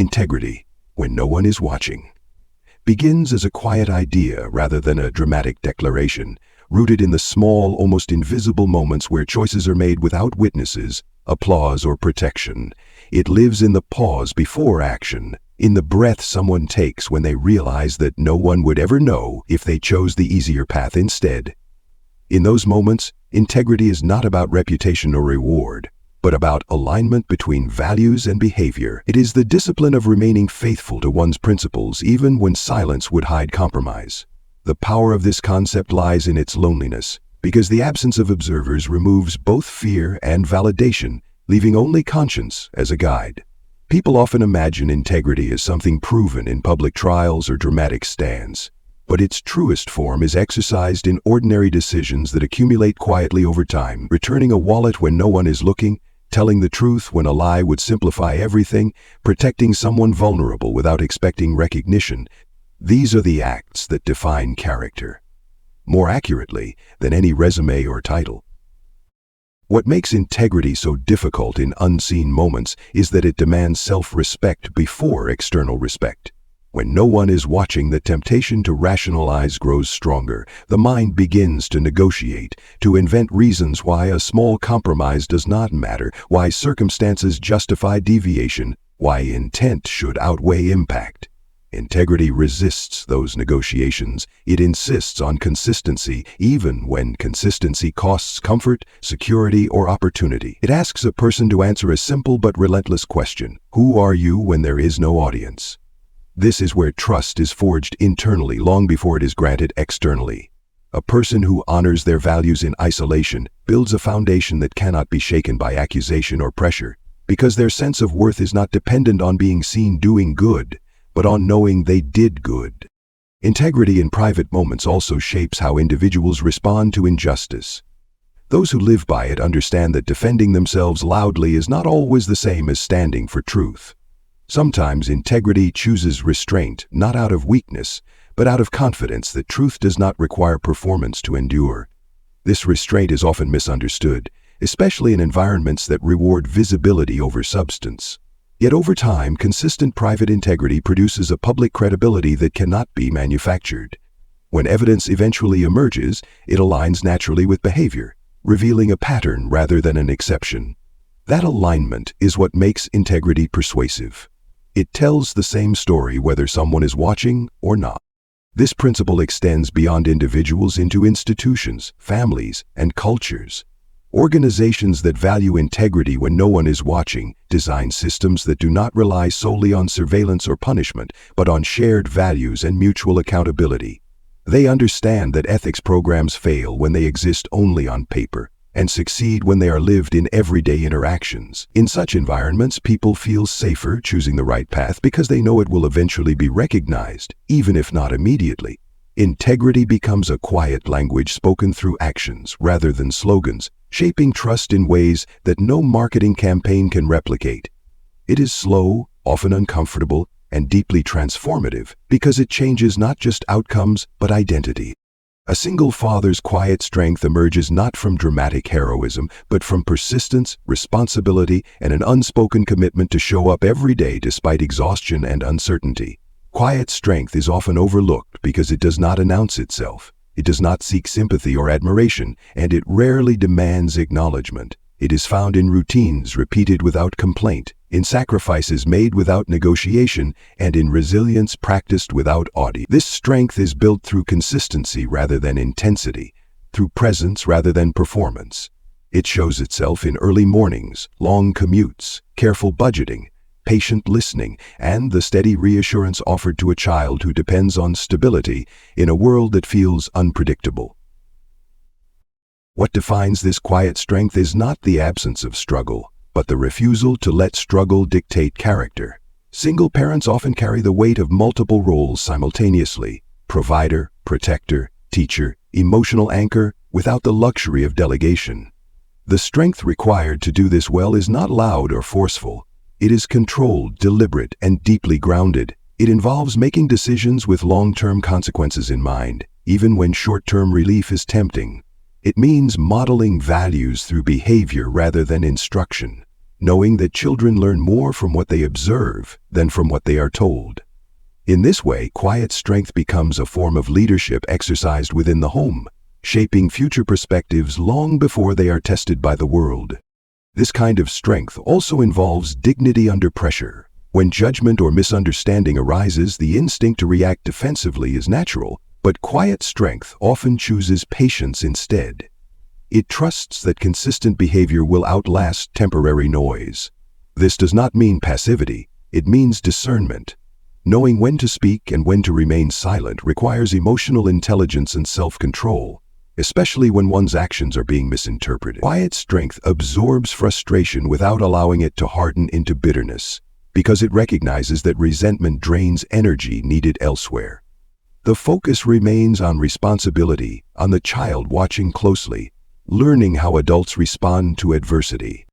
Integrity, when no one is watching, begins as a quiet idea rather than a dramatic declaration, rooted in the small, almost invisible moments where choices are made without witnesses, applause, or protection. It lives in the pause before action, in the breath someone takes when they realize that no one would ever know if they chose the easier path instead. In those moments, integrity is not about reputation or reward, but about alignment between values and behavior. It is the discipline of remaining faithful to one's principles even when silence would hide compromise. The power of this concept lies in its loneliness, because the absence of observers removes both fear and validation, leaving only conscience as a guide. People often imagine integrity as something proven in public trials or dramatic stands, but its truest form is exercised in ordinary decisions that accumulate quietly over time, returning a wallet when no one is looking, telling the truth when a lie would simplify everything, protecting someone vulnerable without expecting recognition. These are the acts that define character, more accurately than any resume or title. What makes integrity so difficult in unseen moments is that it demands self-respect before external respect. When no one is watching, the temptation to rationalize grows stronger. The mind begins to negotiate, to invent reasons why a small compromise does not matter, why circumstances justify deviation, why intent should outweigh impact. Integrity resists those negotiations. It insists on consistency, even when consistency costs comfort, security, or opportunity. It asks a person to answer a simple but relentless question: who are you when there is no audience? This is where trust is forged internally long before it is granted externally. A person who honors their values in isolation builds a foundation that cannot be shaken by accusation or pressure, because their sense of worth is not dependent on being seen doing good, but on knowing they did good. Integrity in private moments also shapes how individuals respond to injustice. Those who live by it understand that defending themselves loudly is not always the same as standing for truth. Sometimes integrity chooses restraint, not out of weakness, but out of confidence that truth does not require performance to endure. This restraint is often misunderstood, especially in environments that reward visibility over substance. Yet over time, consistent private integrity produces a public credibility that cannot be manufactured. When evidence eventually emerges, it aligns naturally with behavior, revealing a pattern rather than an exception. That alignment is what makes integrity persuasive. It tells the same story whether someone is watching or not. This principle extends beyond individuals into institutions, families, and cultures. Organizations that value integrity when no one is watching design systems that do not rely solely on surveillance or punishment, but on shared values and mutual accountability. They understand that ethics programs fail when they exist only on paper, and succeed when they are lived in everyday interactions. In such environments, people feel safer choosing the right path because they know it will eventually be recognized, even if not immediately. Integrity becomes a quiet language spoken through actions rather than slogans, shaping trust in ways that no marketing campaign can replicate. It is slow, often uncomfortable, and deeply transformative because it changes not just outcomes but identity. A single father's quiet strength emerges not from dramatic heroism, but from persistence, responsibility, and an unspoken commitment to show up every day despite exhaustion and uncertainty. Quiet strength is often overlooked because it does not announce itself. It does not seek sympathy or admiration, and it rarely demands acknowledgement. It is found in routines repeated without complaint, in sacrifices made without negotiation, and in resilience practiced without audit. This strength is built through consistency rather than intensity, through presence rather than performance. It shows itself in early mornings, long commutes, careful budgeting, patient listening, and the steady reassurance offered to a child who depends on stability in a world that feels unpredictable. What defines this quiet strength is not the absence of struggle, but the refusal to let struggle dictate character. Single parents often carry the weight of multiple roles simultaneously: provider, protector, teacher, emotional anchor, without the luxury of delegation. The strength required to do this well is not loud or forceful. It is controlled, deliberate, and deeply grounded. It involves making decisions with long-term consequences in mind, even when short-term relief is tempting. It means modeling values through behavior rather than instruction. knowing that children learn more from what they observe than from what they are told. In this way, quiet strength becomes a form of leadership exercised within the home, shaping future perspectives long before they are tested by the world. This kind of strength also involves dignity under pressure. When judgment or misunderstanding arises, the instinct to react defensively is natural, but quiet strength often chooses patience instead. It trusts that consistent behavior will outlast temporary noise. This does not mean passivity, it means discernment. Knowing when to speak and when to remain silent requires emotional intelligence and self-control, especially when one's actions are being misinterpreted. Quiet strength absorbs frustration without allowing it to harden into bitterness, because it recognizes that resentment drains energy needed elsewhere. The focus remains on responsibility, on the child watching closely, learning how adults respond to adversity.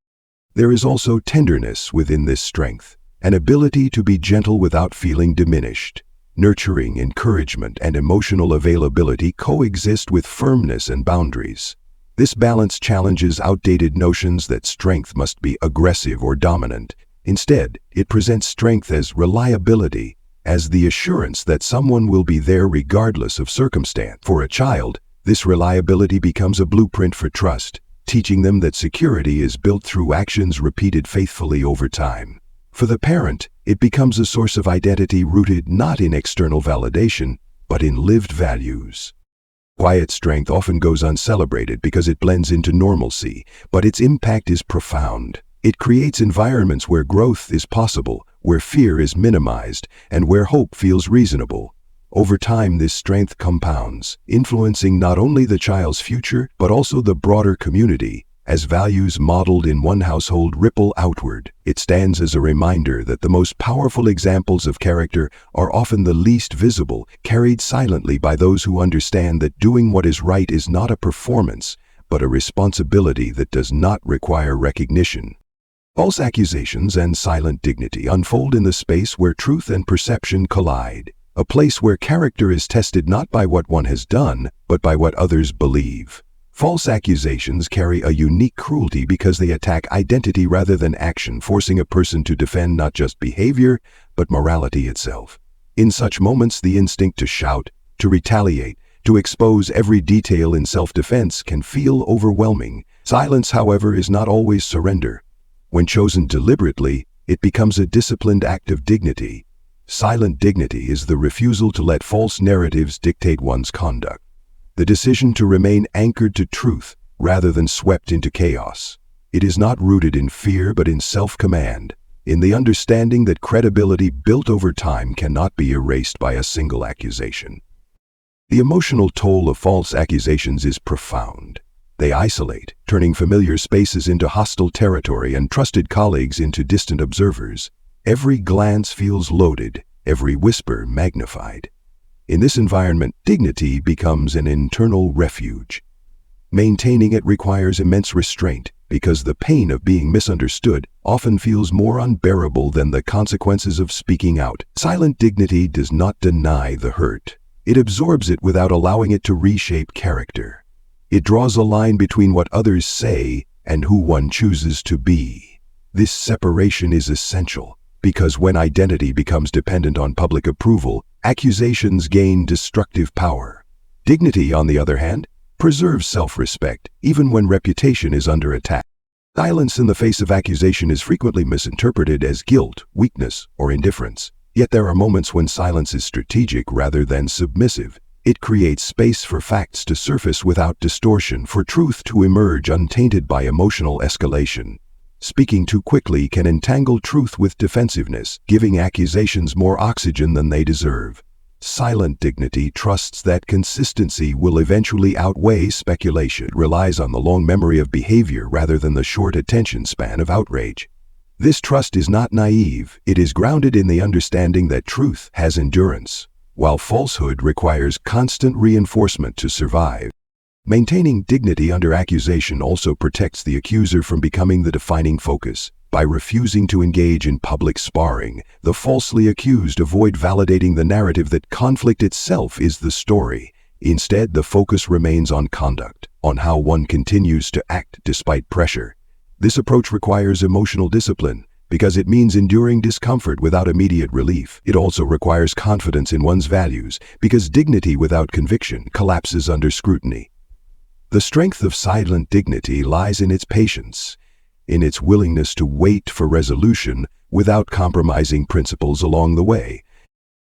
There is also tenderness within this strength, an ability to be gentle without feeling diminished. Nurturing, encouragement, and emotional availability coexist with firmness and boundaries. This balance challenges outdated notions that strength must be aggressive or dominant. Instead, it presents strength as reliability, as the assurance that someone will be there regardless of circumstance. For a child, this reliability becomes a blueprint for trust, teaching them that security is built through actions repeated faithfully over time. For the parent, it becomes a source of identity rooted not in external validation, but in lived values. Quiet strength often goes uncelebrated because it blends into normalcy, but its impact is profound. It creates environments where growth is possible, where fear is minimized, and where hope feels reasonable. Over time, this strength compounds, influencing not only the child's future, but also the broader community. As values modeled in one household ripple outward, it stands as a reminder that the most powerful examples of character are often the least visible, carried silently by those who understand that doing what is right is not a performance, but a responsibility that does not require recognition. False accusations and silent dignity unfold in the space where truth and perception collide, a place where character is tested not by what one has done, but by what others believe. False accusations carry a unique cruelty because they attack identity rather than action, forcing a person to defend not just behavior, but morality itself. In such moments, the instinct to shout, to retaliate, to expose every detail in self-defense can feel overwhelming. Silence, however, is not always surrender. When chosen deliberately, it becomes a disciplined act of dignity. Silent dignity is the refusal to let false narratives dictate one's conduct, the decision to remain anchored to truth rather than swept into chaos. It is not rooted in fear but in self-command, in the understanding that credibility built over time cannot be erased by a single accusation. The emotional toll of false accusations is profound. They isolate, turning familiar spaces into hostile territory and trusted colleagues into distant observers. Every glance feels loaded, every whisper magnified. In this environment, dignity becomes an internal refuge. Maintaining it requires immense restraint, because the pain of being misunderstood often feels more unbearable than the consequences of speaking out. Silent dignity does not deny the hurt. It absorbs it without allowing it to reshape character. It draws a line between what others say and who one chooses to be. This separation is essential, because when identity becomes dependent on public approval, accusations gain destructive power. Dignity, on the other hand, preserves self-respect, even when reputation is under attack. Silence in the face of accusation is frequently misinterpreted as guilt, weakness, or indifference. Yet there are moments when silence is strategic rather than submissive. It creates space for facts to surface without distortion, for truth to emerge untainted by emotional escalation. Speaking too quickly can entangle truth with defensiveness, giving accusations more oxygen than they deserve. Silent dignity trusts that consistency will eventually outweigh speculation. It relies on the long memory of behavior rather than the short attention span of outrage. This trust is not naive, it is grounded in the understanding that truth has endurance, while falsehood requires constant reinforcement to survive. Maintaining dignity under accusation also protects the accuser from becoming the defining focus. By refusing to engage in public sparring, the falsely accused avoid validating the narrative that conflict itself is the story. Instead, the focus remains on conduct, on how one continues to act despite pressure. This approach requires emotional discipline, because it means enduring discomfort without immediate relief. It also requires confidence in one's values, because dignity without conviction collapses under scrutiny. The strength of silent dignity lies in its patience, in its willingness to wait for resolution without compromising principles along the way.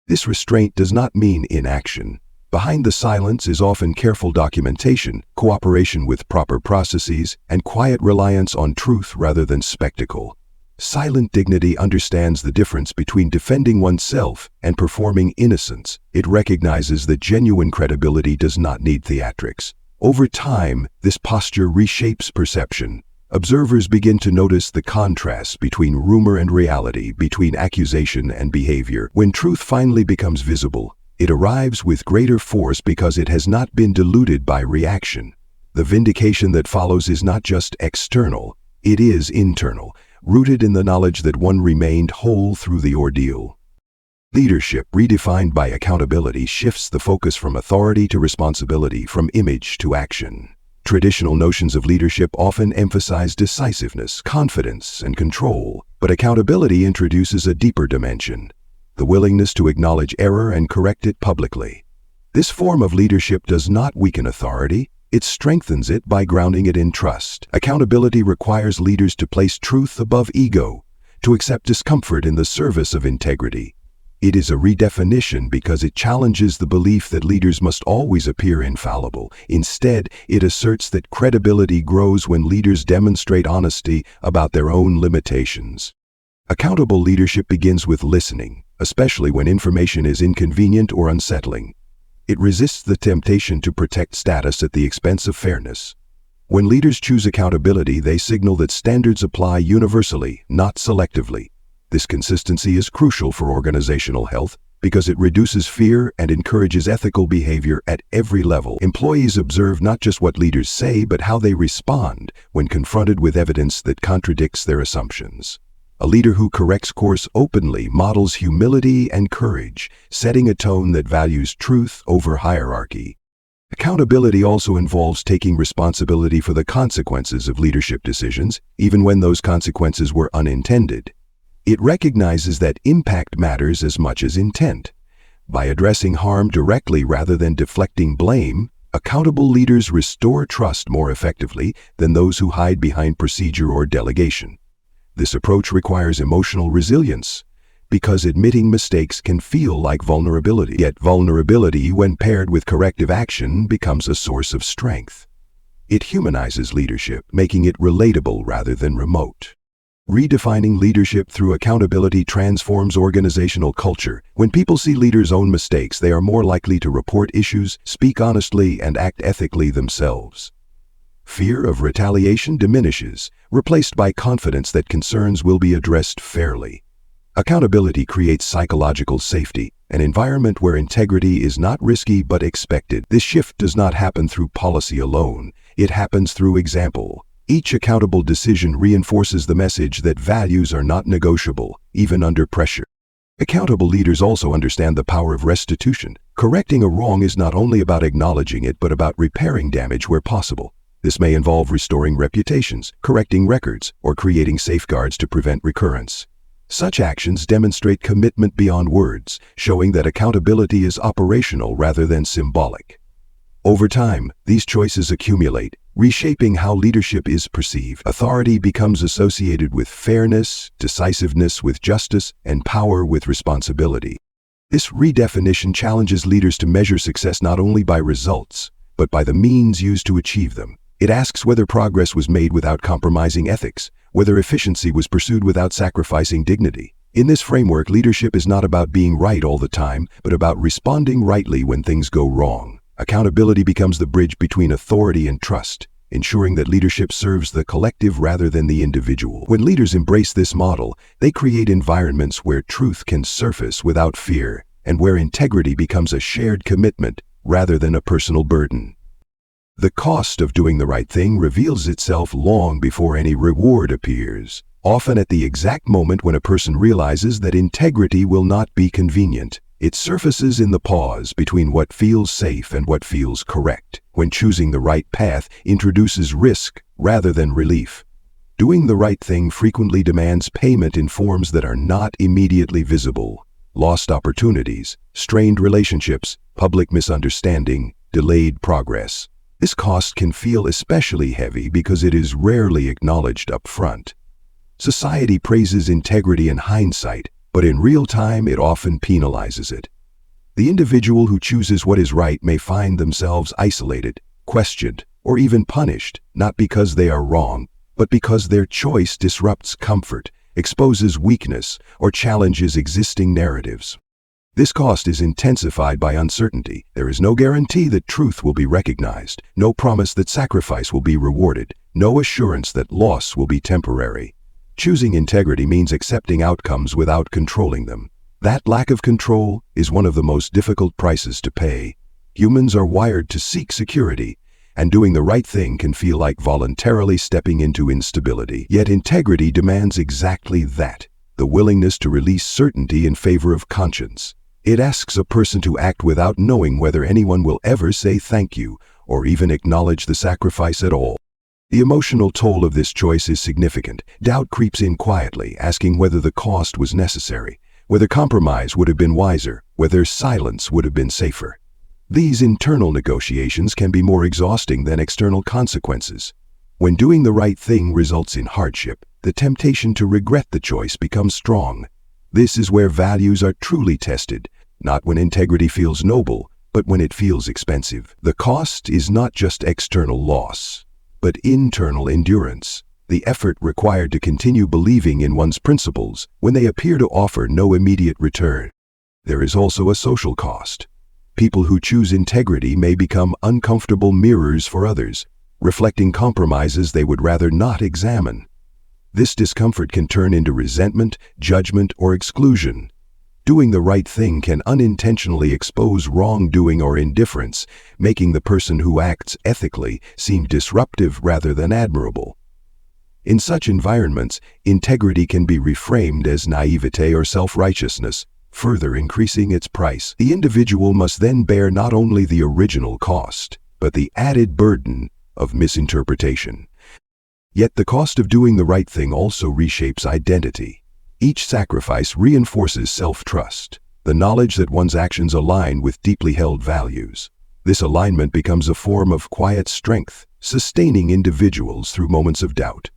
This restraint does not mean inaction. Behind the silence is often careful documentation, cooperation with proper processes, and quiet reliance on truth rather than spectacle. Silent dignity understands the difference between defending oneself and performing innocence. It recognizes that genuine credibility does not need theatrics. Over time, this posture reshapes perception. Observers begin to notice the contrast between rumor and reality, between accusation and behavior. When truth finally becomes visible, it arrives with greater force because it has not been diluted by reaction. The vindication that follows is not just external, it is internal, rooted in the knowledge that one remained whole through the ordeal. Leadership, redefined by accountability, shifts the focus from authority to responsibility, from image to action. Traditional notions of leadership often emphasize decisiveness, confidence, and control, but accountability introduces a deeper dimension: the willingness to acknowledge error and correct it publicly. This form of leadership does not weaken authority, it strengthens it by grounding it in trust. Accountability requires leaders to place truth above ego, to accept discomfort in the service of integrity. It is a redefinition because it challenges the belief that leaders must always appear infallible. Instead, it asserts that credibility grows when leaders demonstrate honesty about their own limitations. Accountable leadership begins with listening, especially when information is inconvenient or unsettling. It resists the temptation to protect status at the expense of fairness. When leaders choose accountability, they signal that standards apply universally, not selectively. This consistency is crucial for organizational health because it reduces fear and encourages ethical behavior at every level. Employees observe not just what leaders say, but how they respond when confronted with evidence that contradicts their assumptions. A leader who corrects course openly models humility and courage, setting a tone that values truth over hierarchy. Accountability also involves taking responsibility for the consequences of leadership decisions, even when those consequences were unintended. It recognizes that impact matters as much as intent. By addressing harm directly rather than deflecting blame, accountable leaders restore trust more effectively than those who hide behind procedure or delegation. This approach requires emotional resilience, because admitting mistakes can feel like vulnerability. Yet vulnerability, when paired with corrective action, becomes a source of strength. It humanizes leadership, making it relatable rather than remote. Redefining leadership through accountability transforms organizational culture. When people see leaders own mistakes, they are more likely to report issues, speak honestly, and act ethically themselves. Fear of retaliation diminishes, replaced by confidence that concerns will be addressed fairly. Accountability creates psychological safety, an environment where integrity is not risky but expected. This shift does not happen through policy alone, it happens through example. Each accountable decision reinforces the message that values are not negotiable, even under pressure. Accountable leaders also understand the power of restitution. Correcting a wrong is not only about acknowledging it, but about repairing damage where possible. This may involve restoring reputations, correcting records, or creating safeguards to prevent recurrence. Such actions demonstrate commitment beyond words, showing that accountability is operational rather than symbolic. Over time, these choices accumulate, reshaping how leadership is perceived. Authority becomes associated with fairness, decisiveness with justice, and power with responsibility. This redefinition challenges leaders to measure success not only by results, but by the means used to achieve them. It asks whether progress was made without compromising ethics, whether efficiency was pursued without sacrificing dignity. In this framework, leadership is not about being right all the time, but about responding rightly when things go wrong. Accountability becomes the bridge between authority and trust, ensuring that leadership serves the collective rather than the individual. When leaders embrace this model, they create environments where truth can surface without fear, and where integrity becomes a shared commitment rather than a personal burden. The cost of doing the right thing reveals itself long before any reward appears, often at the exact moment when a person realizes that integrity will not be convenient. It surfaces in the pause between what feels safe and what feels correct, when choosing the right path introduces risk rather than relief. Doing the right thing frequently demands payment in forms that are not immediately visible. Lost opportunities, strained relationships, public misunderstanding, delayed progress. This cost can feel especially heavy because it is rarely acknowledged up front. Society praises integrity in hindsight, but in real time it often penalizes it. The individual who chooses what is right may find themselves isolated, questioned, or even punished, not because they are wrong, but because their choice disrupts comfort, exposes weakness, or challenges existing narratives. This cost is intensified by uncertainty. There is no guarantee that truth will be recognized, no promise that sacrifice will be rewarded, no assurance that loss will be temporary. Choosing integrity means accepting outcomes without controlling them. That lack of control is one of the most difficult prices to pay. Humans are wired to seek security, and doing the right thing can feel like voluntarily stepping into instability. Yet integrity demands exactly that, the willingness to release certainty in favor of conscience. It asks a person to act without knowing whether anyone will ever say thank you or even acknowledge the sacrifice at all. The emotional toll of this choice is significant. Doubt creeps in quietly, asking whether the cost was necessary, whether compromise would have been wiser, whether silence would have been safer. These internal negotiations can be more exhausting than external consequences. When doing the right thing results in hardship, the temptation to regret the choice becomes strong. This is where values are truly tested, not when integrity feels noble, but when it feels expensive. The cost is not just external loss, but internal endurance, the effort required to continue believing in one's principles when they appear to offer no immediate return. There is also a social cost. People who choose integrity may become uncomfortable mirrors for others, reflecting compromises they would rather not examine. This discomfort can turn into resentment, judgment, or exclusion. Doing the right thing can unintentionally expose wrongdoing or indifference, making the person who acts ethically seem disruptive rather than admirable. In such environments, integrity can be reframed as naivete or self-righteousness, further increasing its price. The individual must then bear not only the original cost, but the added burden of misinterpretation. Yet the cost of doing the right thing also reshapes identity. Each sacrifice reinforces self-trust, the knowledge that one's actions align with deeply held values. This alignment becomes a form of quiet strength, sustaining individuals through moments of doubt.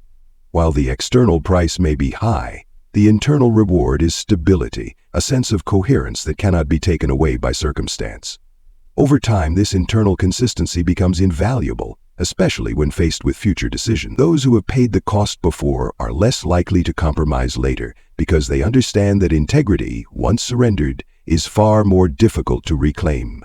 While the external price may be high, the internal reward is stability, a sense of coherence that cannot be taken away by circumstance. Over time, this internal consistency becomes invaluable, especially when faced with future decisions. Those who have paid the cost before are less likely to compromise later because they understand that integrity, once surrendered, is far more difficult to reclaim.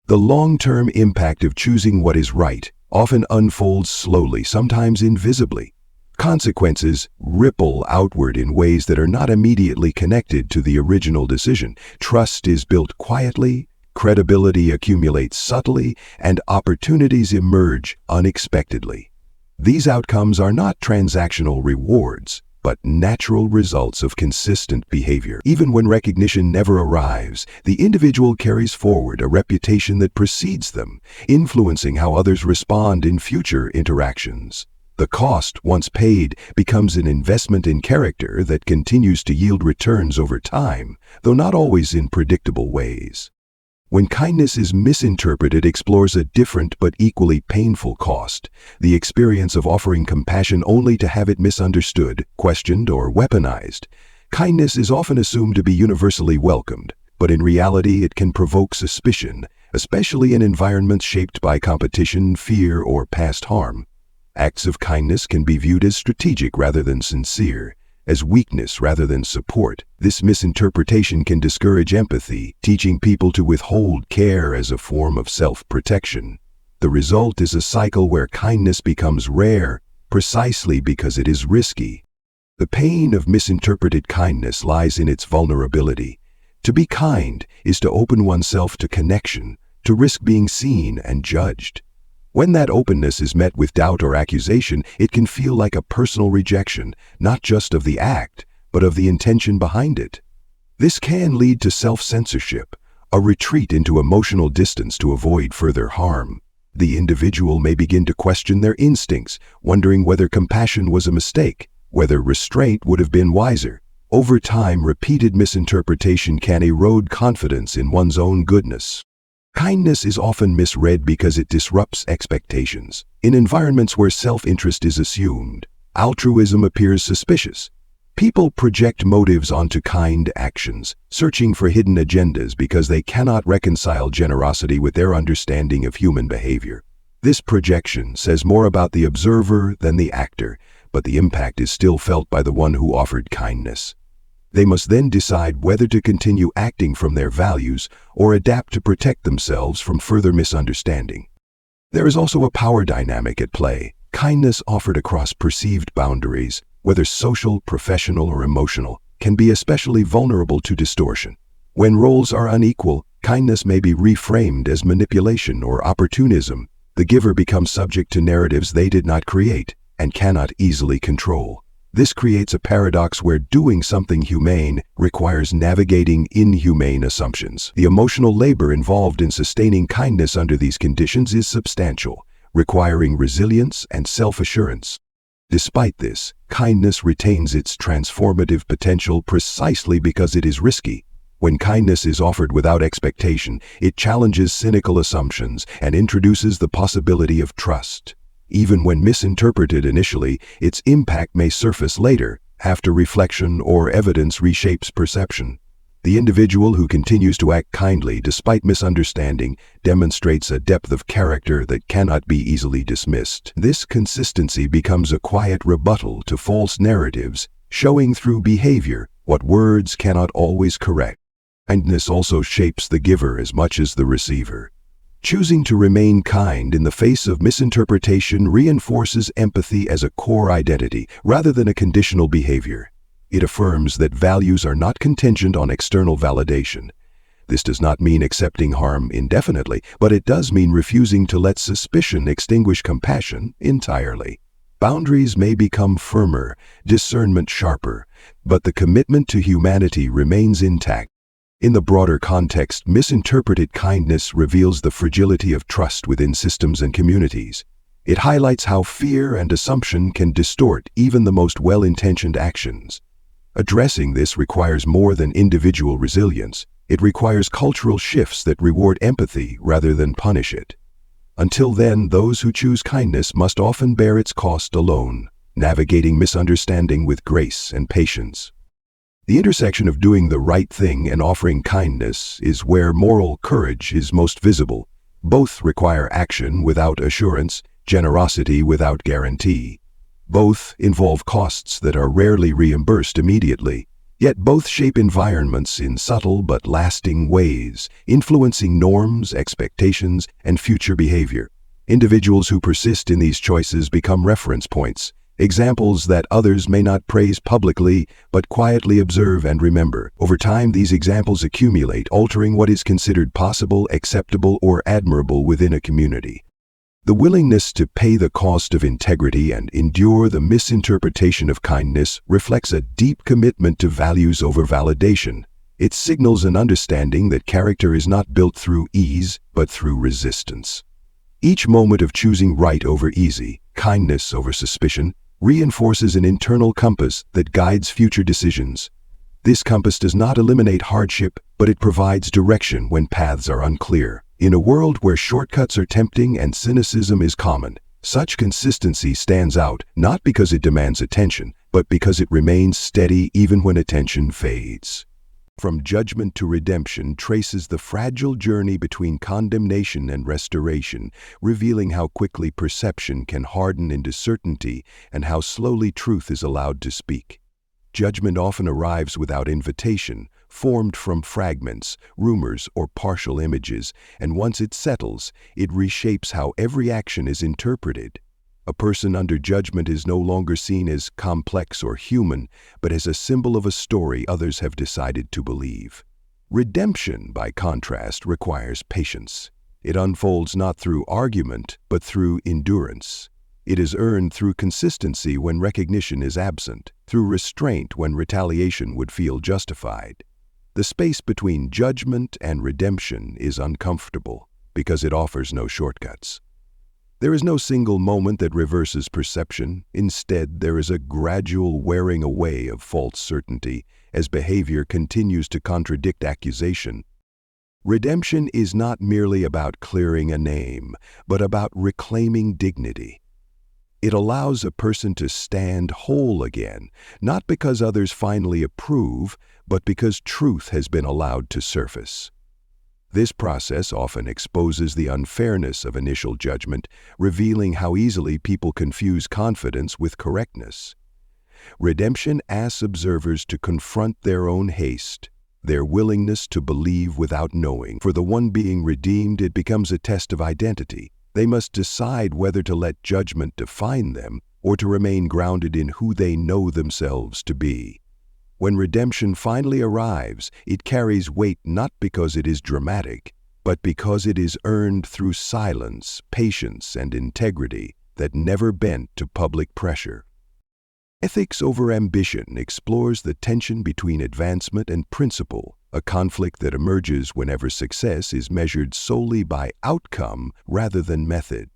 The long-term impact of choosing what is right often unfolds slowly, sometimes invisibly. Consequences ripple outward in ways that are not immediately connected to the original decision. Trust is built quietly, credibility accumulates subtly, and opportunities emerge unexpectedly. These outcomes are not transactional rewards, but natural results of consistent behavior. Even when recognition never arrives, the individual carries forward a reputation that precedes them, influencing how others respond in future interactions. The cost, once paid, becomes an investment in character that continues to yield returns over time, though not always in predictable ways. When kindness is misinterpreted, it explores a different but equally painful cost, the experience of offering compassion only to have it misunderstood, questioned, or weaponized. Kindness is often assumed to be universally welcomed, but in reality it can provoke suspicion, especially in environments shaped by competition, fear, or past harm. Acts of kindness can be viewed as strategic rather than sincere, as weakness rather than support. This misinterpretation can discourage empathy, teaching people to withhold care as a form of self-protection. The result is a cycle where kindness becomes rare, precisely because it is risky. The pain of misinterpreted kindness lies in its vulnerability. To be kind is to open oneself to connection, to risk being seen and judged. When that openness is met with doubt or accusation, it can feel like a personal rejection, not just of the act, but of the intention behind it. This can lead to self-censorship, a retreat into emotional distance to avoid further harm. The individual may begin to question their instincts, wondering whether compassion was a mistake, whether restraint would have been wiser. Over time, repeated misinterpretation can erode confidence in one's own goodness. Kindness is often misread because it disrupts expectations. In environments where self-interest is assumed, altruism appears suspicious. People project motives onto kind actions, searching for hidden agendas because they cannot reconcile generosity with their understanding of human behavior. This projection says more about the observer than the actor, but the impact is still felt by the one who offered kindness. They must then decide whether to continue acting from their values or adapt to protect themselves from further misunderstanding. There is also a power dynamic at play. Kindness offered across perceived boundaries, whether social, professional, or emotional, can be especially vulnerable to distortion. When roles are unequal, kindness may be reframed as manipulation or opportunism. The giver becomes subject to narratives they did not create and cannot easily control. This creates a paradox where doing something humane requires navigating inhumane assumptions. The emotional labor involved in sustaining kindness under these conditions is substantial, requiring resilience and self-assurance. Despite this, kindness retains its transformative potential precisely because it is risky. When kindness is offered without expectation, it challenges cynical assumptions and introduces the possibility of trust. Even when misinterpreted initially, its impact may surface later, after reflection or evidence reshapes perception. The individual who continues to act kindly despite misunderstanding demonstrates a depth of character that cannot be easily dismissed. This consistency becomes a quiet rebuttal to false narratives, showing through behavior what words cannot always correct. Kindness also shapes the giver as much as the receiver. Choosing to remain kind in the face of misinterpretation reinforces empathy as a core identity rather than a conditional behavior. It affirms that values are not contingent on external validation. This does not mean accepting harm indefinitely, but it does mean refusing to let suspicion extinguish compassion entirely. Boundaries may become firmer, discernment sharper, but the commitment to humanity remains intact. In the broader context, misinterpreted kindness reveals the fragility of trust within systems and communities. It highlights how fear and assumption can distort even the most well-intentioned actions. Addressing this requires more than individual resilience. It requires cultural shifts that reward empathy rather than punish it. Until then, those who choose kindness must often bear its cost alone, navigating misunderstanding with grace and patience. The intersection of doing the right thing and offering kindness is where moral courage is most visible. Both require action without assurance, generosity without guarantee. Both involve costs that are rarely reimbursed immediately. Yet both shape environments in subtle but lasting ways, influencing norms, expectations, and future behavior. Individuals who persist in these choices become reference points, examples that others may not praise publicly but quietly observe and remember. Over time, these examples accumulate, altering what is considered possible, acceptable, or admirable within a community. The willingness to pay the cost of integrity and endure the misinterpretation of kindness reflects a deep commitment to values over validation. It signals an understanding that character is not built through ease, but through resistance. Each moment of choosing right over easy, kindness over suspicion, reinforces an internal compass that guides future decisions. This compass does not eliminate hardship, but it provides direction when paths are unclear. In a world where shortcuts are tempting and cynicism is common, such consistency stands out not because it demands attention, but because it remains steady even when attention fades. From judgment to redemption traces the fragile journey between condemnation and restoration, revealing how quickly perception can harden into certainty and how slowly truth is allowed to speak. Judgment often arrives without invitation, formed from fragments, rumors, or partial images, and once it settles, it reshapes how every action is interpreted. A person under judgment is no longer seen as complex or human, but as a symbol of a story others have decided to believe. Redemption, by contrast, requires patience. It unfolds not through argument, but through endurance. It is earned through consistency when recognition is absent, through restraint when retaliation would feel justified. The space between judgment and redemption is uncomfortable because it offers no shortcuts. There is no single moment that reverses perception. Instead, there is a gradual wearing away of false certainty as behavior continues to contradict accusation. Redemption is not merely about clearing a name, but about reclaiming dignity. It allows a person to stand whole again, not because others finally approve, but because truth has been allowed to surface. This process often exposes the unfairness of initial judgment, revealing how easily people confuse confidence with correctness. Redemption asks observers to confront their own haste, their willingness to believe without knowing. For the one being redeemed, it becomes a test of identity. They must decide whether to let judgment define them or to remain grounded in who they know themselves to be. When redemption finally arrives, it carries weight not because it is dramatic, but because it is earned through silence, patience, and integrity that never bent to public pressure. Ethics over ambition explores the tension between advancement and principle, a conflict that emerges whenever success is measured solely by outcome rather than method.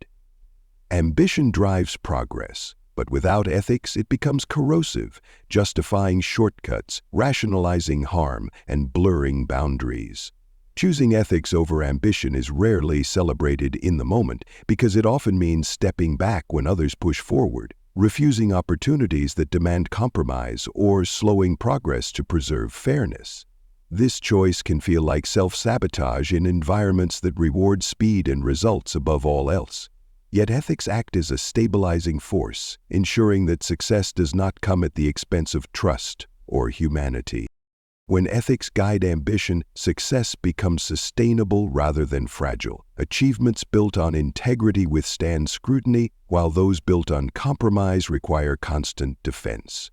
Ambition drives progress, but without ethics it becomes corrosive, justifying shortcuts, rationalizing harm, and blurring boundaries. Choosing ethics over ambition is rarely celebrated in the moment because it often means stepping back when others push forward, refusing opportunities that demand compromise, or slowing progress to preserve fairness. This choice can feel like self-sabotage in environments that reward speed and results above all else. Yet ethics act as a stabilizing force, ensuring that success does not come at the expense of trust or humanity. When ethics guide ambition, success becomes sustainable rather than fragile. Achievements built on integrity withstand scrutiny, while those built on compromise require constant defense.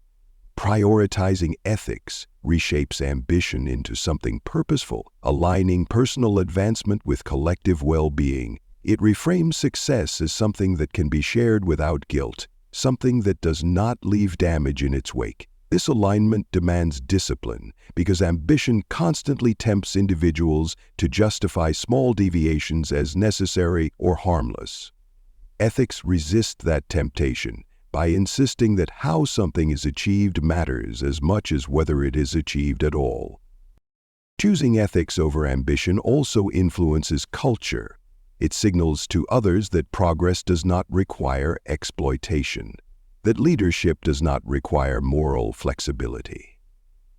Prioritizing ethics reshapes ambition into something purposeful, aligning personal advancement with collective well-being. It reframes success as something that can be shared without guilt, something that does not leave damage in its wake. This alignment demands discipline because ambition constantly tempts individuals to justify small deviations as necessary or harmless. Ethics resist that temptation by insisting that how something is achieved matters as much as whether it is achieved at all. Choosing ethics over ambition also influences culture. It signals to others that progress does not require exploitation, that leadership does not require moral flexibility.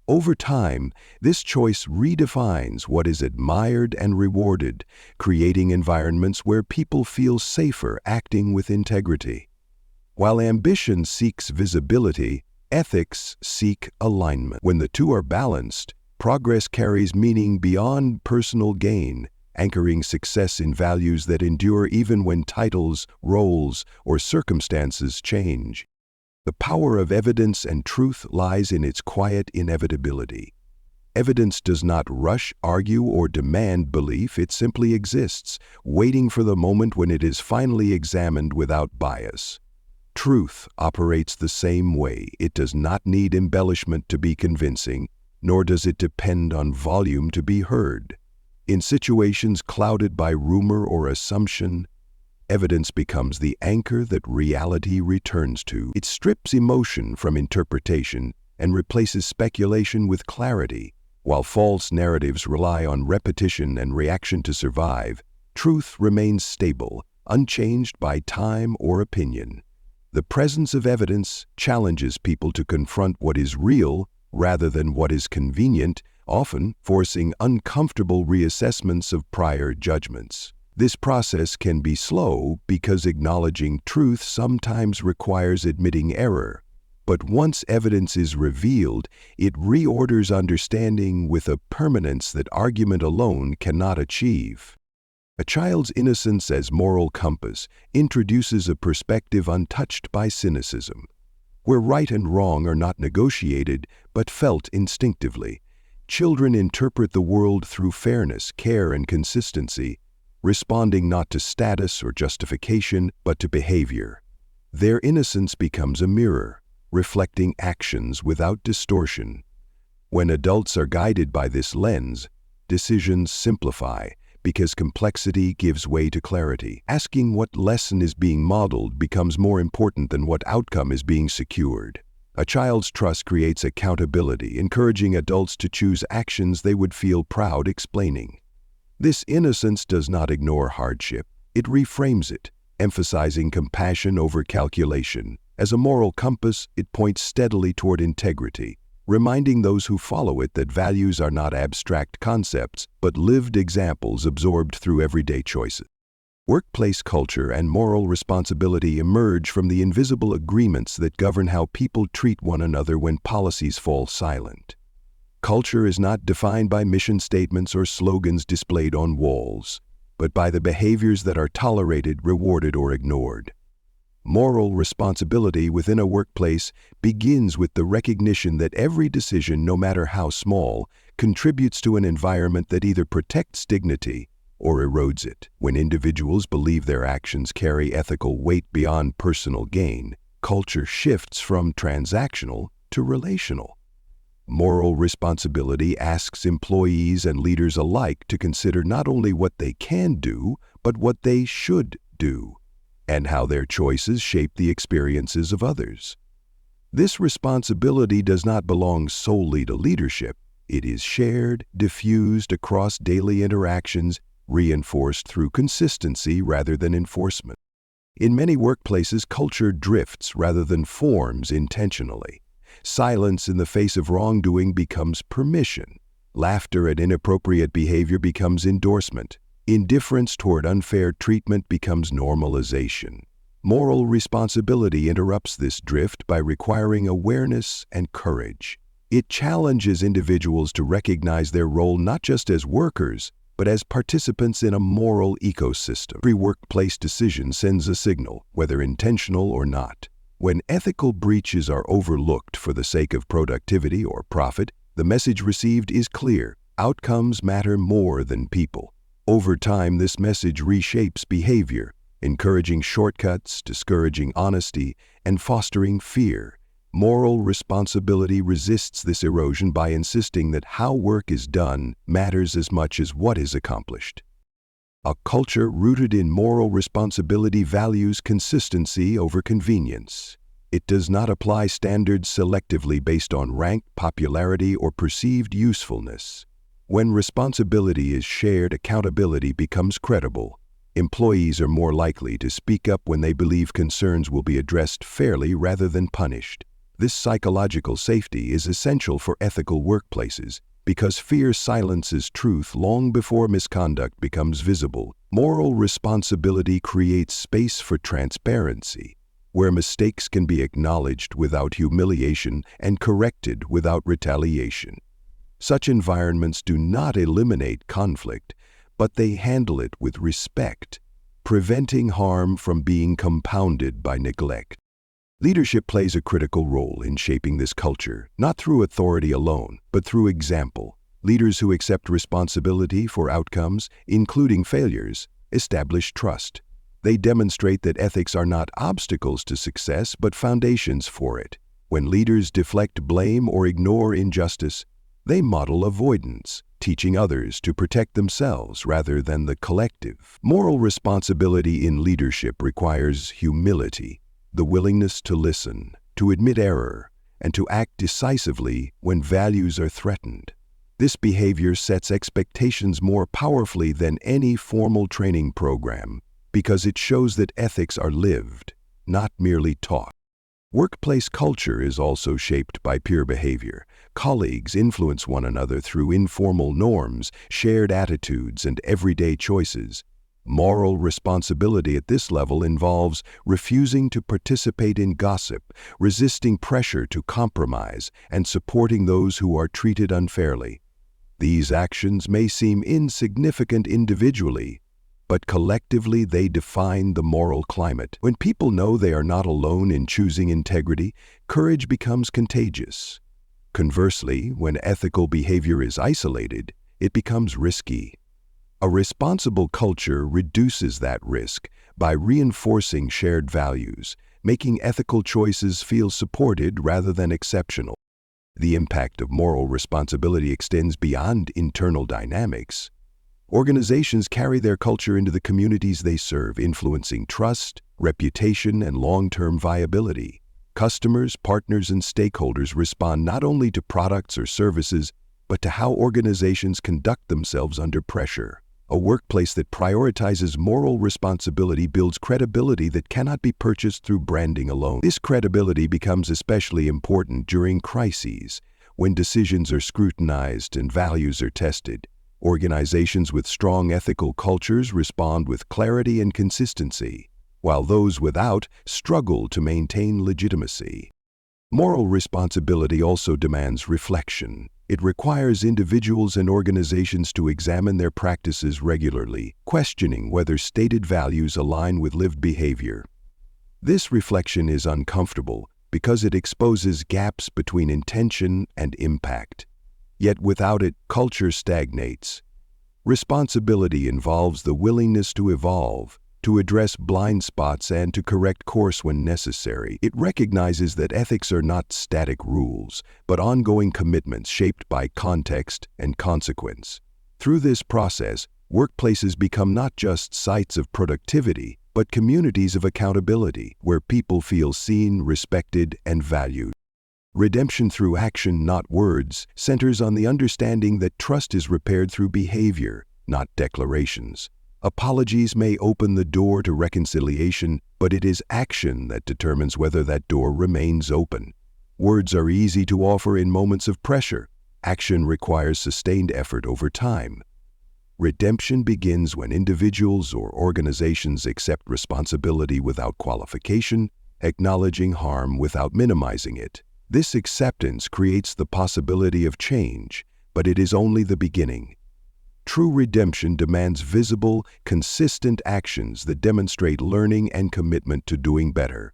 Over time, this choice redefines what is admired and rewarded, creating environments where people feel safer acting with integrity. While ambition seeks visibility, ethics seek alignment. When the two are balanced, progress carries meaning beyond personal gain, anchoring success in values that endure even when titles, roles, or circumstances change. The power of evidence and truth lies in its quiet inevitability. Evidence does not rush, argue, or demand belief. It simply exists, waiting for the moment when it is finally examined without bias. Truth operates the same way. It does not need embellishment to be convincing, nor does it depend on volume to be heard. In situations clouded by rumor or assumption, evidence becomes the anchor that reality returns to. It strips emotion from interpretation and replaces speculation with clarity. While false narratives rely on repetition and reaction to survive, truth remains stable, unchanged by time or opinion. The presence of evidence challenges people to confront what is real rather than what is convenient, often forcing uncomfortable reassessments of prior judgments. This process can be slow because acknowledging truth sometimes requires admitting error. But once evidence is revealed, it reorders understanding with a permanence that argument alone cannot achieve. A child's innocence as moral compass introduces a perspective untouched by cynicism, where right and wrong are not negotiated but felt instinctively. Children interpret the world through fairness, care, and consistency, responding not to status or justification but to behavior. Their innocence becomes a mirror, reflecting actions without distortion. When adults are guided by this lens, decisions simplify because complexity gives way to clarity. Asking what lesson is being modeled becomes more important than what outcome is being secured. A child's trust creates accountability, encouraging adults to choose actions they would feel proud explaining. This innocence does not ignore hardship. It reframes it, emphasizing compassion over calculation. As a moral compass, it points steadily toward integrity, reminding those who follow it that values are not abstract concepts, but lived examples absorbed through everyday choices. Workplace culture and moral responsibility emerge from the invisible agreements that govern how people treat one another when policies fall silent. Culture is not defined by mission statements or slogans displayed on walls, but by the behaviors that are tolerated, rewarded, or ignored. Moral responsibility within a workplace begins with the recognition that every decision, no matter how small, contributes to an environment that either protects dignity or erodes it. When individuals believe their actions carry ethical weight beyond personal gain, culture shifts from transactional to relational. Moral responsibility asks employees and leaders alike to consider not only what they can do, but what they should do, and how their choices shape the experiences of others. This responsibility does not belong solely to leadership. It is shared, diffused across daily interactions, reinforced through consistency rather than enforcement. In many workplaces, culture drifts rather than forms intentionally. Silence in the face of wrongdoing becomes permission. Laughter at inappropriate behavior becomes endorsement. Indifference toward unfair treatment becomes normalization. Moral responsibility interrupts this drift by requiring awareness and courage. It challenges individuals to recognize their role not just as workers, but as participants in a moral ecosystem. Every workplace decision sends a signal, whether intentional or not. When ethical breaches are overlooked for the sake of productivity or profit, the message received is clear: outcomes matter more than people. Over time, this message reshapes behavior, encouraging shortcuts, discouraging honesty, and fostering fear. Moral responsibility resists this erosion by insisting that how work is done matters as much as what is accomplished. A culture rooted in moral responsibility values consistency over convenience. It does not apply standards selectively based on rank, popularity, or perceived usefulness. When responsibility is shared, accountability becomes credible. Employees are more likely to speak up when they believe concerns will be addressed fairly rather than punished. This psychological safety is essential for ethical workplaces because fear silences truth long before misconduct becomes visible. Moral responsibility creates space for transparency, where mistakes can be acknowledged without humiliation and corrected without retaliation. Such environments do not eliminate conflict, but they handle it with respect, preventing harm from being compounded by neglect. Leadership plays a critical role in shaping this culture, not through authority alone, but through example. Leaders who accept responsibility for outcomes, including failures, establish trust. They demonstrate that ethics are not obstacles to success, but foundations for it. When leaders deflect blame or ignore injustice, they model avoidance, teaching others to protect themselves rather than the collective. Moral responsibility in leadership requires humility, the willingness to listen, to admit error, and to act decisively when values are threatened. This behavior sets expectations more powerfully than any formal training program because it shows that ethics are lived, not merely taught. Workplace culture is also shaped by peer behavior. Colleagues influence one another through informal norms, shared attitudes, and everyday choices. Moral responsibility at this level involves refusing to participate in gossip, resisting pressure to compromise, and supporting those who are treated unfairly. These actions may seem insignificant individually, but collectively they define the moral climate. When people know they are not alone in choosing integrity, courage becomes contagious. Conversely, when ethical behavior is isolated, it becomes risky. A responsible culture reduces that risk by reinforcing shared values, making ethical choices feel supported rather than exceptional. The impact of moral responsibility extends beyond internal dynamics. Organizations carry their culture into the communities they serve, influencing trust, reputation, and long-term viability. Customers, partners, and stakeholders respond not only to products or services, but to how organizations conduct themselves under pressure. A workplace that prioritizes moral responsibility builds credibility that cannot be purchased through branding alone. This credibility becomes especially important during crises, when decisions are scrutinized and values are tested. Organizations with strong ethical cultures respond with clarity and consistency, while those without struggle to maintain legitimacy. Moral responsibility also demands reflection. It requires individuals and organizations to examine their practices regularly, questioning whether stated values align with lived behavior. This reflection is uncomfortable because it exposes gaps between intention and impact. Yet without it, culture stagnates. Responsibility involves the willingness to evolve, to address blind spots, and to correct course when necessary. It recognizes that ethics are not static rules, but ongoing commitments shaped by context and consequence. Through this process, workplaces become not just sites of productivity, but communities of accountability, where people feel seen, respected, and valued. Redemption through action, not words, centers on the understanding that trust is repaired through behavior, not declarations. Apologies may open the door to reconciliation, but it is action that determines whether that door remains open. Words are easy to offer in moments of pressure. Action requires sustained effort over time. Redemption begins when individuals or organizations accept responsibility without qualification, acknowledging harm without minimizing it. This acceptance creates the possibility of change, but it is only the beginning. True redemption demands visible, consistent actions that demonstrate learning and commitment to doing better.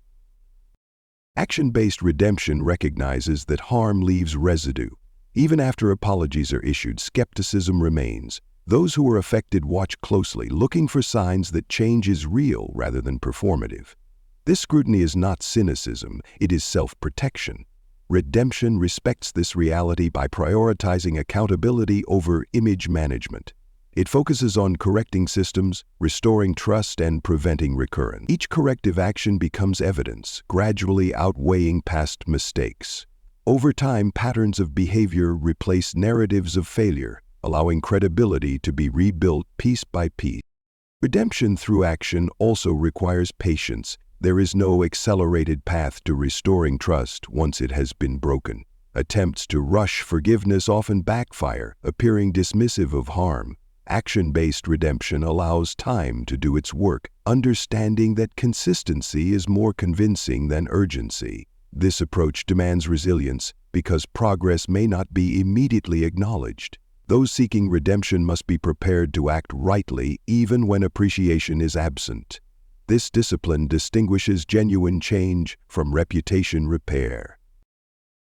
Action-based redemption recognizes that harm leaves residue. Even after apologies are issued, skepticism remains. Those who are affected watch closely, looking for signs that change is real rather than performative. This scrutiny is not cynicism, it is self-protection. Redemption respects this reality by prioritizing accountability over image management. It focuses on correcting systems, restoring trust, and preventing recurrence. Each corrective action becomes evidence, gradually outweighing past mistakes. Over time, patterns of behavior replace narratives of failure, allowing credibility to be rebuilt piece by piece. Redemption through action also requires patience. There is no accelerated path to restoring trust once it has been broken. Attempts to rush forgiveness often backfire, appearing dismissive of harm. Action-based redemption allows time to do its work, understanding that consistency is more convincing than urgency. This approach demands resilience because progress may not be immediately acknowledged. Those seeking redemption must be prepared to act rightly even when appreciation is absent. This discipline distinguishes genuine change from reputation repair.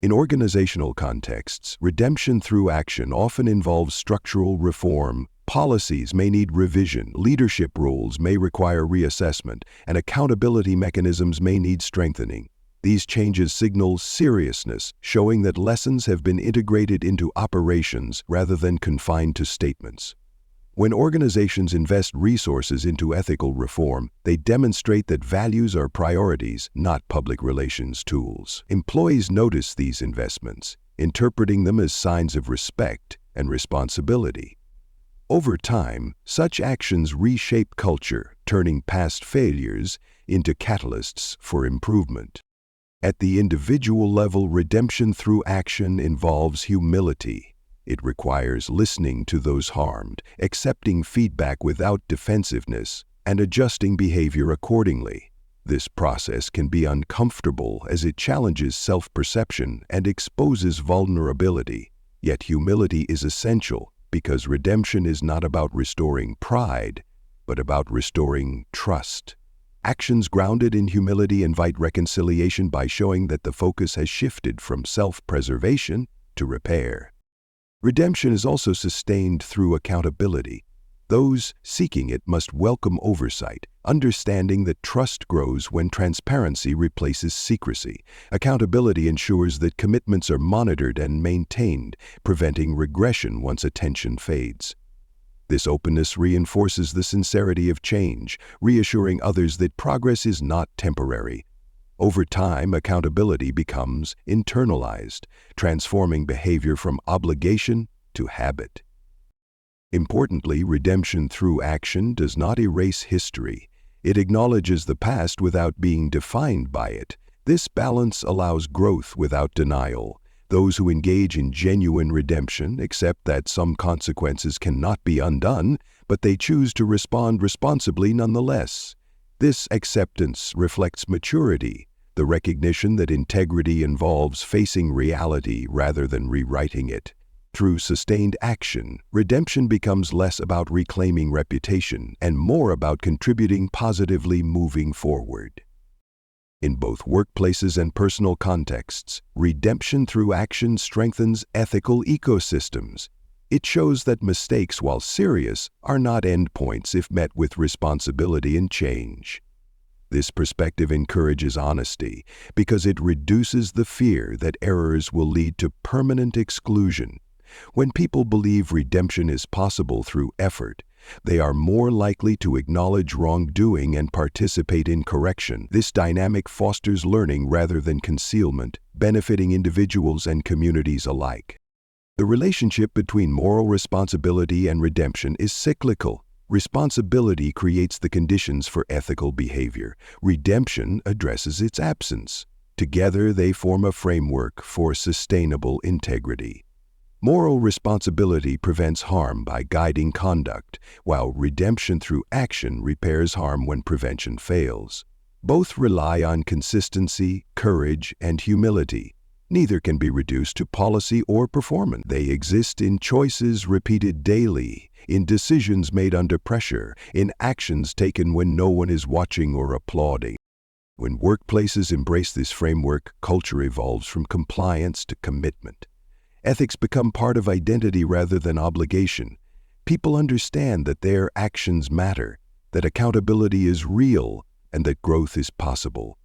In organizational contexts, redemption through action often involves structural reform. Policies may need revision, leadership roles may require reassessment, and accountability mechanisms may need strengthening. These changes signal seriousness, showing that lessons have been integrated into operations rather than confined to statements. When organizations invest resources into ethical reform, they demonstrate that values are priorities, not public relations tools. Employees notice these investments, interpreting them as signs of respect and responsibility. Over time, such actions reshape culture, turning past failures into catalysts for improvement. At the individual level, redemption through action involves humility. It requires listening to those harmed, accepting feedback without defensiveness, and adjusting behavior accordingly. This process can be uncomfortable as it challenges self-perception and exposes vulnerability. Yet humility is essential because redemption is not about restoring pride, but about restoring trust. Actions grounded in humility invite reconciliation by showing that the focus has shifted from self-preservation to repair. Redemption is also sustained through accountability. Those seeking it must welcome oversight, understanding that trust grows when transparency replaces secrecy. Accountability ensures that commitments are monitored and maintained, preventing regression once attention fades. This openness reinforces the sincerity of change, reassuring others that progress is not temporary. Over time, accountability becomes internalized, transforming behavior from obligation to habit. Importantly, redemption through action does not erase history. It acknowledges the past without being defined by it. This balance allows growth without denial. Those who engage in genuine redemption accept that some consequences cannot be undone, but they choose to respond responsibly nonetheless. This acceptance reflects maturity, the recognition that integrity involves facing reality rather than rewriting it. Through sustained action, redemption becomes less about reclaiming reputation and more about contributing positively moving forward. In both workplaces and personal contexts, redemption through action strengthens ethical ecosystems. It shows that mistakes, while serious, are not endpoints if met with responsibility and change. This perspective encourages honesty because it reduces the fear that errors will lead to permanent exclusion. When people believe redemption is possible through effort, they are more likely to acknowledge wrongdoing and participate in correction. This dynamic fosters learning rather than concealment, benefiting individuals and communities alike. The relationship between moral responsibility and redemption is cyclical. Responsibility creates the conditions for ethical behavior. Redemption addresses its absence. Together, they form a framework for sustainable integrity. Moral responsibility prevents harm by guiding conduct, while redemption through action repairs harm when prevention fails. Both rely on consistency, courage, and humility. Neither can be reduced to policy or performance. They exist in choices repeated daily, in decisions made under pressure, in actions taken when no one is watching or applauding. When workplaces embrace this framework, culture evolves from compliance to commitment. Ethics become part of identity rather than obligation. People understand that their actions matter, that accountability is real, and that growth is possible.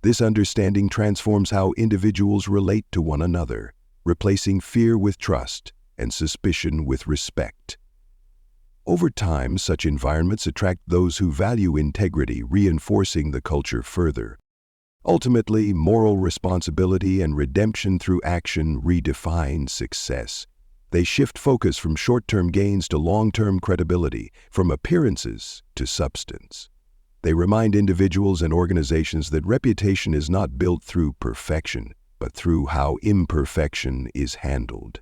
This understanding transforms how individuals relate to one another, replacing fear with trust and suspicion with respect. Over time, such environments attract those who value integrity, reinforcing the culture further. Ultimately, moral responsibility and redemption through action redefine success. They shift focus from short-term gains to long-term credibility, from appearances to substance. They remind individuals and organizations that reputation is not built through perfection, but through how imperfection is handled.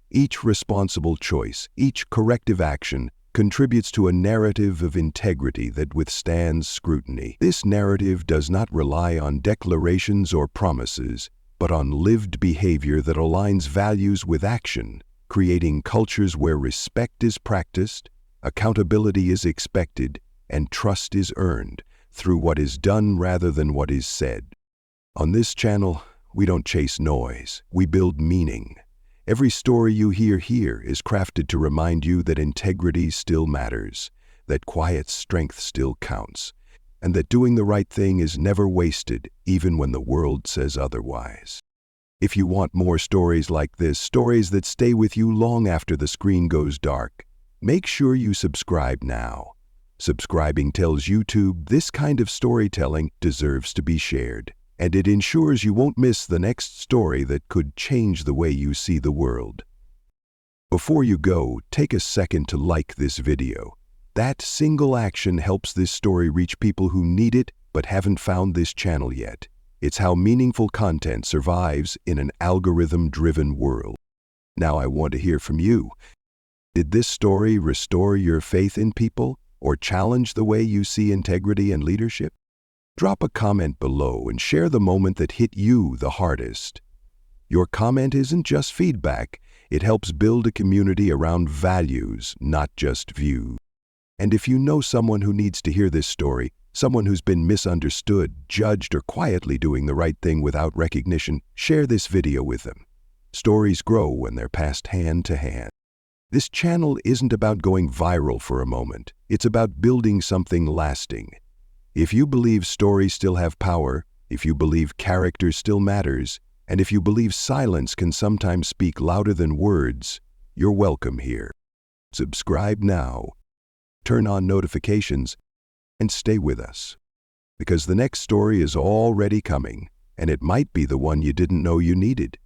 Each responsible choice, each corrective action, contributes to a narrative of integrity that withstands scrutiny. This narrative does not rely on declarations or promises, but on lived behavior that aligns values with action, creating cultures where respect is practiced, accountability is expected, and trust is earned through what is done rather than what is said. On this channel, we don't chase noise, we build meaning. Every story you hear here is crafted to remind you that integrity still matters, that quiet strength still counts, and that doing the right thing is never wasted, even when the world says otherwise. If you want more stories like this, stories that stay with you long after the screen goes dark, make sure you subscribe now. Subscribing tells YouTube this kind of storytelling deserves to be shared, and it ensures you won't miss the next story that could change the way you see the world. Before you go, take a second to like this video. That single action helps this story reach people who need it but haven't found this channel yet. It's how meaningful content survives in an algorithm-driven world. Now I want to hear from you. Did this story restore your faith in people or challenge the way you see integrity and leadership? Drop a comment below and share the moment that hit you the hardest. Your comment isn't just feedback, it helps build a community around values, not just views. And if you know someone who needs to hear this story, someone who's been misunderstood, judged, or quietly doing the right thing without recognition, share this video with them. Stories grow when they're passed hand to hand. This channel isn't about going viral for a moment, it's about building something lasting. If you believe stories still have power, if you believe character still matters, and if you believe silence can sometimes speak louder than words, you're welcome here. Subscribe now, turn on notifications, and stay with us. Because the next story is already coming, and it might be the one you didn't know you needed.